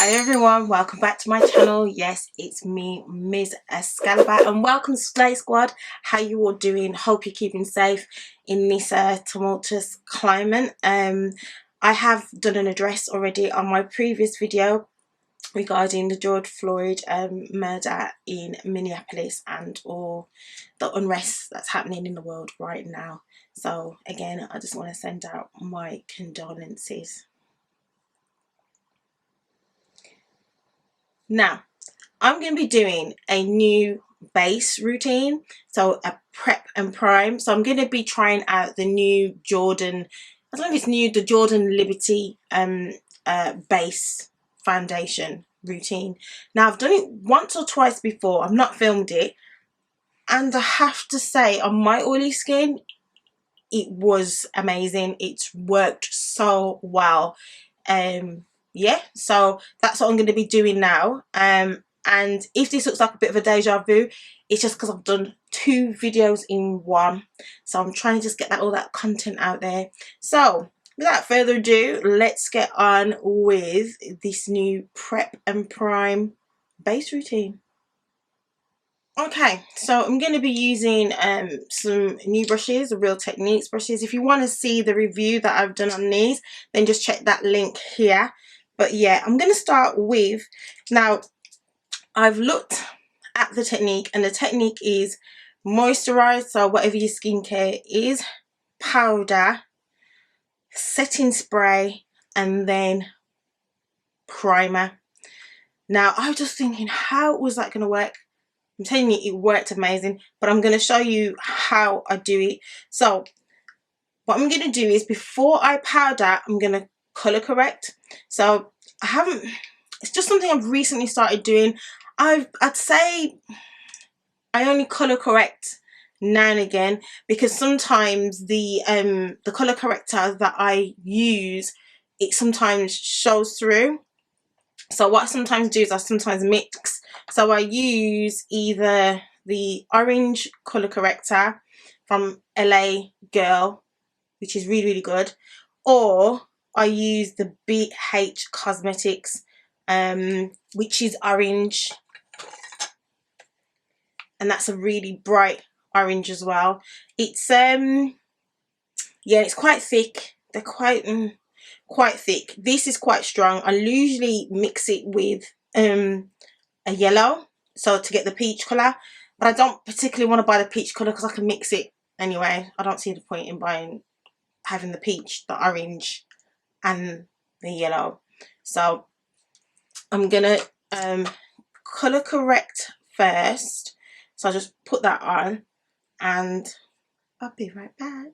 Hi everyone, welcome back to my channel. Yes, it's me, Ms. Excalibar, and welcome to Slay Squad. How you all doing? Hope you're keeping safe in this tumultuous climate. I have done an address already on my previous video regarding the George Floyd murder in Minneapolis and all the unrest that's happening in the world right now. So again, I just want to send out my condolences. Now, I'm going to be doing a new base routine, so a prep and prime. So I'm going to be trying out the new Jordan, I don't know if it's new, the Jordan Liberty base foundation routine. Now, I've done it once or twice before. I've not filmed it, and I have to say, on my oily skin, it was amazing. It's worked so well. Yeah, so that's what I'm going to be doing now. And if this looks like a bit of a deja vu, it's just because I've done 2 videos in one, so I'm trying to just get all that content out there. So without further ado, let's get on with this new prep and prime base routine. Okay, so I'm going to be using some new brushes, the Real Techniques brushes. If you want to see the review that I've done on these, then just check that link here. But yeah, I'm going to start with, now I've looked at the technique, and the technique is moisturize, so whatever your skincare is, powder, setting spray, and then primer. Now I was just thinking, how was that going to work? I'm telling you, it worked amazing, but I'm going to show you how I do it. So what I'm going to do is, before I powder, I'm going to color correct. So I haven't, it's just something I've recently started doing. I'd say I only color correct now and again, because sometimes the color corrector that I use, it sometimes shows through. So what I sometimes do is I sometimes mix. So I use either the orange color corrector from LA Girl, which is really good, or I use the BH Cosmetics, which is orange, and that's a really bright orange as well. It's yeah, it's quite thick. They're quite thick. This is quite strong. I usually mix it with a yellow, so to get the peach colour, but I don't particularly want to buy the peach colour because I can mix it anyway. I don't see the point in having the peach, the orange, and the yellow. So I'm gonna colour correct first, so I'll just put that on and I'll be right back.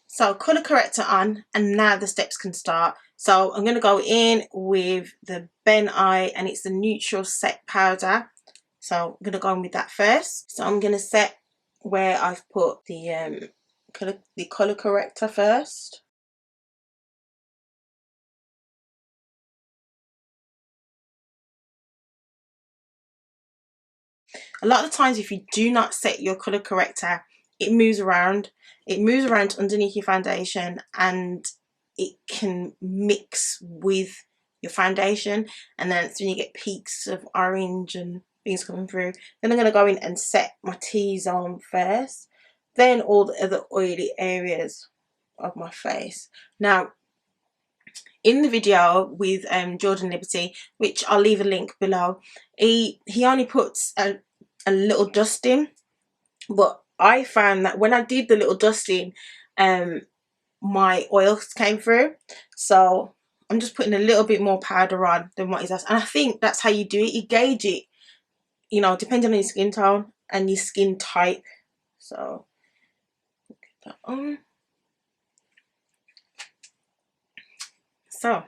So colour corrector on, and now the steps can start. So I'm going to go in with the Ben Eye, and it's the neutral set powder. So I'm going to go in with that first. So I'm going to set where I've put the colour corrector first. A lot of the times, if you do not set your colour corrector, it moves around. It moves around underneath your foundation, and it can mix with your foundation, and then it's when you get peaks of orange and things coming through. Then I'm going to go in and set my T-zone first, then all the other oily areas of my face. Now, in the video with Jordan Liberty, which I'll leave a link below, he only puts a little dusting, but I found that when I did the little dusting, my oils came through. So I'm just putting a little bit more powder on than what is that, and I think that's how you do it. You gauge it, you know, depending on your skin tone and your skin type. So get that on. So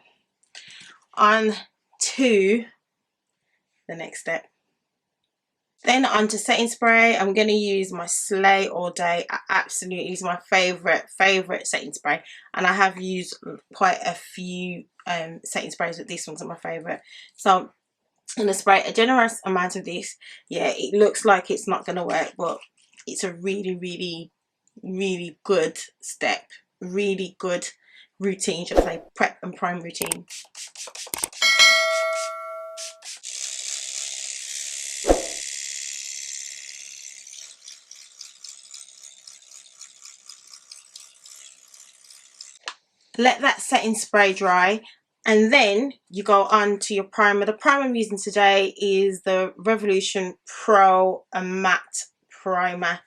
on to the next step. Then on to setting spray. I'm going to use my Slay All Day. I absolutely use my favourite setting spray, and I have used quite a few setting sprays, but this one's my favourite. So I'm going to spray a generous amount of this. Yeah, it looks like it's not going to work, but it's a really good step. Really good. routine, should I say, prep and prime routine. Let that setting spray dry, and then you go on to your primer. The primer I'm using today is the Revolution Pro Matte Primer.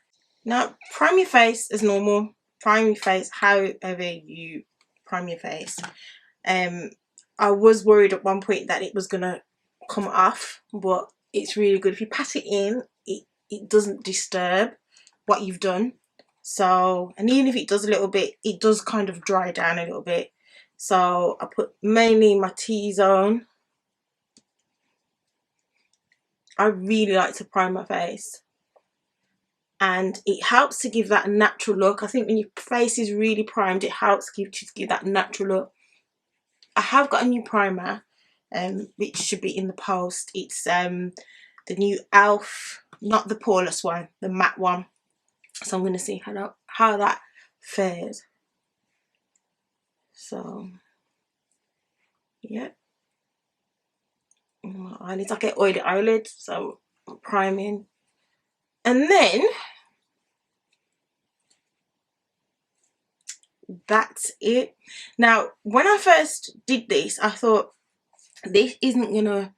Now, prime your face as normal. Prime your face however you prime your face. I was worried at one point that it was gonna come off, but it's really good. If you pat it in, it doesn't disturb what you've done. So, and even if it does a little bit, it does kind of dry down a little bit. So I put mainly my T-zone. I really like to prime my face, and it helps to give that natural look. I think when your face is really primed, it helps to give that natural look. I have got a new primer, which should be in the post. It's the new Elf, not the poreless one, the matte one. So I'm going to see how that fares. So, yeah. Eyelids, I get oily eyelids, so I'm priming. And then that's it. Now, when I first did this, I thought this isn't gonna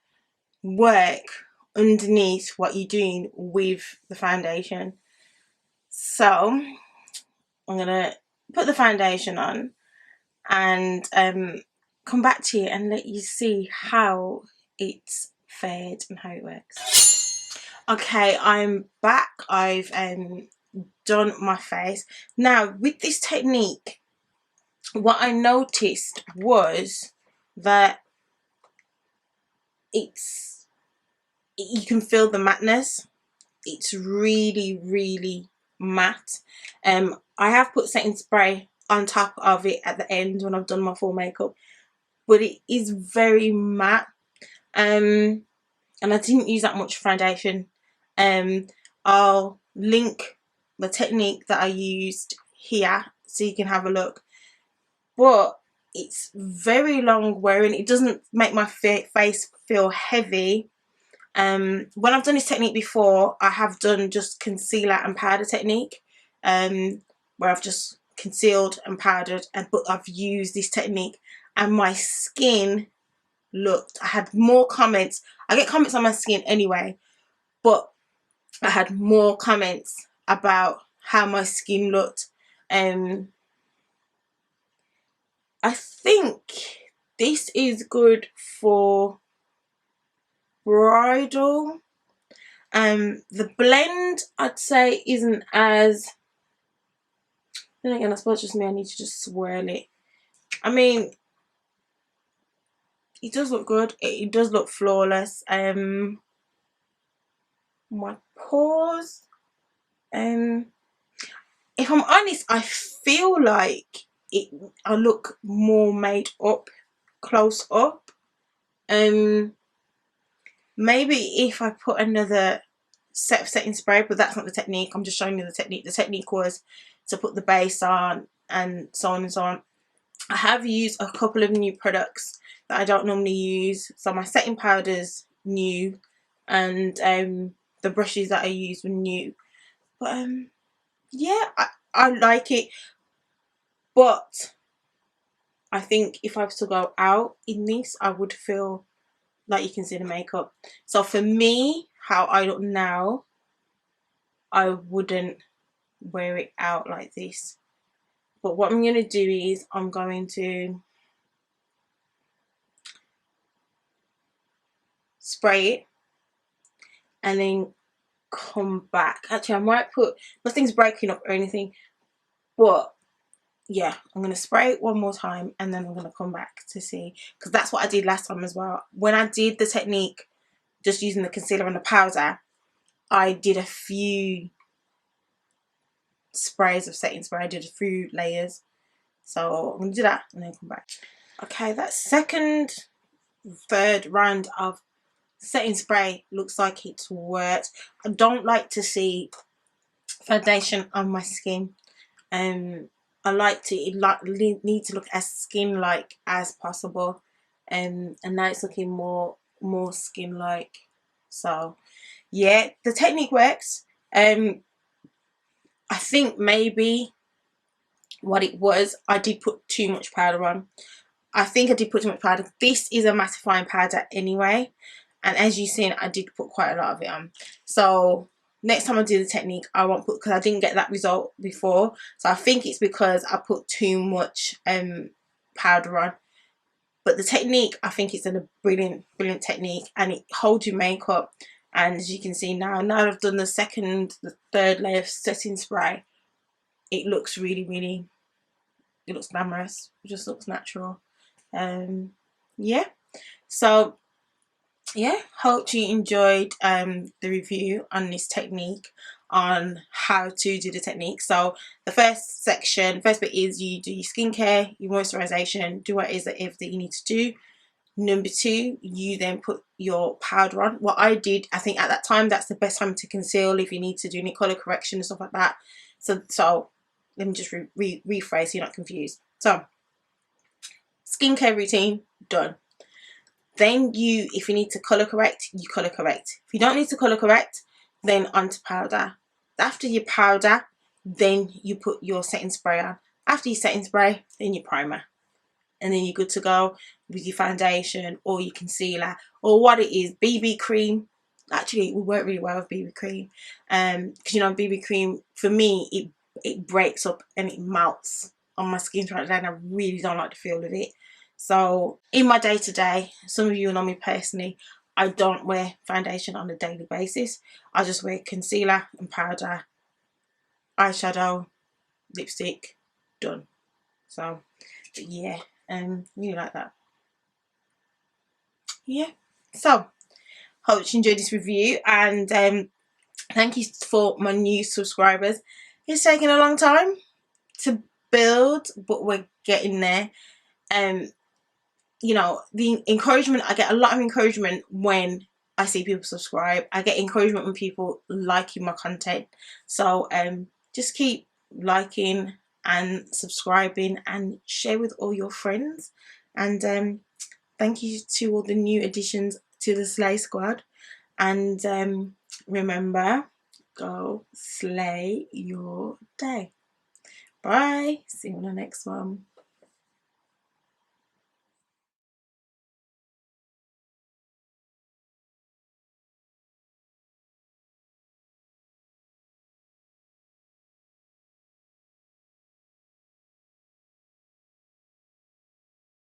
work underneath what you're doing with the foundation. So I'm gonna put the foundation on and come back to you and let you see how it's fared and how it works. Okay, I'm back. I've done my face. Now, with this technique, what I noticed was that you can feel the matteness. It's really, really matte. I have put setting spray on top of it at the end when I've done my full makeup, but it is very matte. And I didn't use that much foundation. I'll link the technique that I used here so you can have a look. But it's very long wearing. It doesn't make my face feel heavy. When I've done this technique before, I have done just concealer and powder technique, where I've just concealed and powdered, but I've used this technique and my skin I had more comments. I get comments on my skin anyway, but I had more comments about how my skin looked. I think this is good for bridal. The blend, I'd say, isn't as, then again, I suppose just me, I need to just swirl it. I mean, it does look good. It does look flawless. My pores, if I'm honest, I feel like I look more made up close up. Maybe if I put another set of setting spray, but that's not the technique. I'm just showing you the technique. The technique was to put the base on and so on and so on. I have used a couple of new products that I don't normally use. So my setting powder's new, and the brushes that I use were new. But yeah, I like it. But I think if I was to go out in this, I would feel like you can see the makeup. So for me, how I look now, I wouldn't wear it out like this. But what I'm going to do is I'm going to spray it and then come back. Actually, I might put, nothing's breaking up or anything, but yeah, I'm going to spray it one more time and then I'm going to come back to see, because that's what I did last time as well. When I did the technique just using the concealer and the powder, I did a few sprays of setting spray. I did a few layers. So I'm going to do that and then come back. Okay, that third round of setting spray looks like it's worked. I don't like to see foundation on my skin. I like to need to look as skin like as possible, and now it's looking more skin like. So yeah, the technique works. I think maybe what it was, I did put too much powder on. I think I did put too much powder. This is a mattifying powder anyway, and as you've seen, I did put quite a lot of it on. So next time I do the technique, I won't put, because I didn't get that result before. So I think it's because I put too much powder on. But the technique, I think it's a brilliant technique, and it holds your makeup. And as you can see now I've done the third layer of setting spray, it looks really, it looks glamorous. It just looks natural. Yeah. So yeah, hope you enjoyed the review on this technique, on how to do the technique. So the first bit is you do your skincare, your moisturization, do what it is that you need to do. Number 2, you then put your powder on. What I did, I think at that time, that's the best time to conceal if you need to do any color correction and stuff like that. So let me just rephrase so you're not confused. So skincare routine done. Then if you need to color correct, you color correct. If you don't need to color correct, then onto powder. After your powder, then you put your setting spray on. After your setting spray, then your primer. And then you're good to go with your foundation or your concealer or what it is. BB cream, actually it will work really well with BB cream, because you know, BB cream for me, it breaks up and it melts on my skin right now, and I really don't like the feel of it. So in my day-to-day, some of you know me personally, I don't wear foundation on a daily basis. I just wear concealer and powder, eyeshadow, lipstick, done. So yeah, really like that. Yeah, so hope you enjoyed this review, and thank you for my new subscribers. It's taken a long time to build, but we're getting there. You know, the encouragement, I get a lot of encouragement when I see people subscribe. I get encouragement when people liking my content. So just keep liking and subscribing and share with all your friends. And thank you to all the new additions to the Slay Squad. And remember, go slay your day. Bye. See you on the next one.